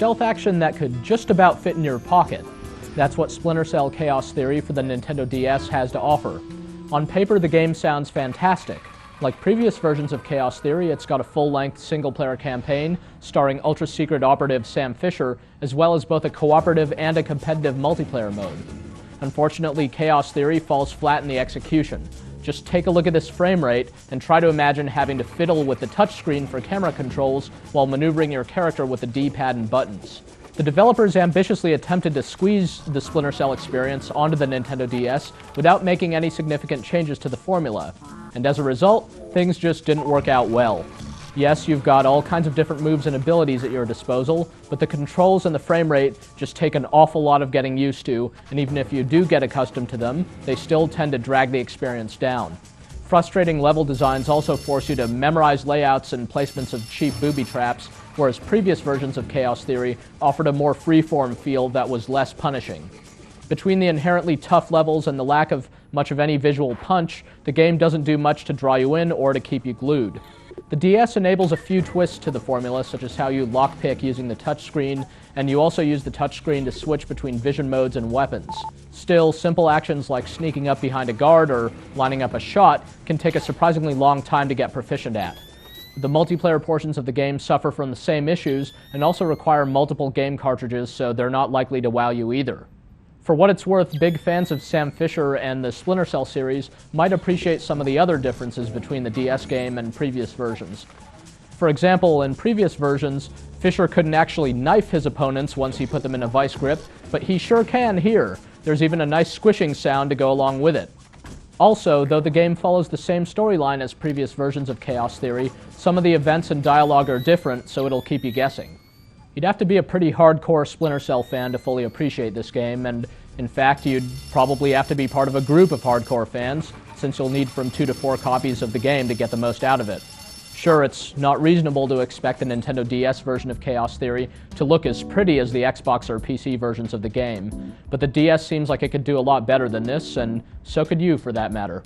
stealth action that could just about fit in your pocket. That's what Splinter Cell Chaos Theory for the Nintendo DS has to offer. On paper, the game sounds fantastic. Like previous versions of Chaos Theory, it's got a full-length single-player campaign starring ultra-secret operative Sam Fisher, as well as both a cooperative and a competitive multiplayer mode. Unfortunately, Chaos Theory falls flat in the execution. Just take a look at this frame rate and try to imagine having to fiddle with the touchscreen for camera controls while maneuvering your character with the D-pad and buttons. The developers ambitiously attempted to squeeze the Splinter Cell experience onto the Nintendo DS without making any significant changes to the formula, and as a result, things just didn't work out well. Yes, you've got all kinds of different moves and abilities at your disposal, but the controls and the frame rate just take an awful lot of getting used to, and even if you do get accustomed to them, they still tend to drag the experience down. Frustrating level designs also force you to memorize layouts and placements of cheap booby traps, whereas previous versions of Chaos Theory offered a more free-form feel that was less punishing. Between the inherently tough levels and the lack of much of any visual punch, the game doesn't do much to draw you in or to keep you glued. The DS enables a few twists to the formula, such as how you lockpick using the touchscreen, and you also use the touchscreen to switch between vision modes and weapons. Still, simple actions like sneaking up behind a guard or lining up a shot can take a surprisingly long time to get proficient at. The multiplayer portions of the game suffer from the same issues and also require multiple game cartridges, so they're not likely to wow you either. For what it's worth, big fans of Sam Fisher and the Splinter Cell series might appreciate some of the other differences between the DS game and previous versions. For example, in previous versions, Fisher couldn't actually knife his opponents once he put them in a vice grip, but he sure can here. There's even a nice squishing sound to go along with it. Also, though the game follows the same storyline as previous versions of Chaos Theory, some of the events and dialogue are different, so it'll keep you guessing. You'd have to be a pretty hardcore Splinter Cell fan to fully appreciate this game, and in fact, you'd probably have to be part of a group of hardcore fans, since you'll need from 2 to 4 copies of the game to get the most out of it. Sure, it's not reasonable to expect the Nintendo DS version of Chaos Theory to look as pretty as the Xbox or PC versions of the game, but the DS seems like it could do a lot better than this, and so could you for that matter.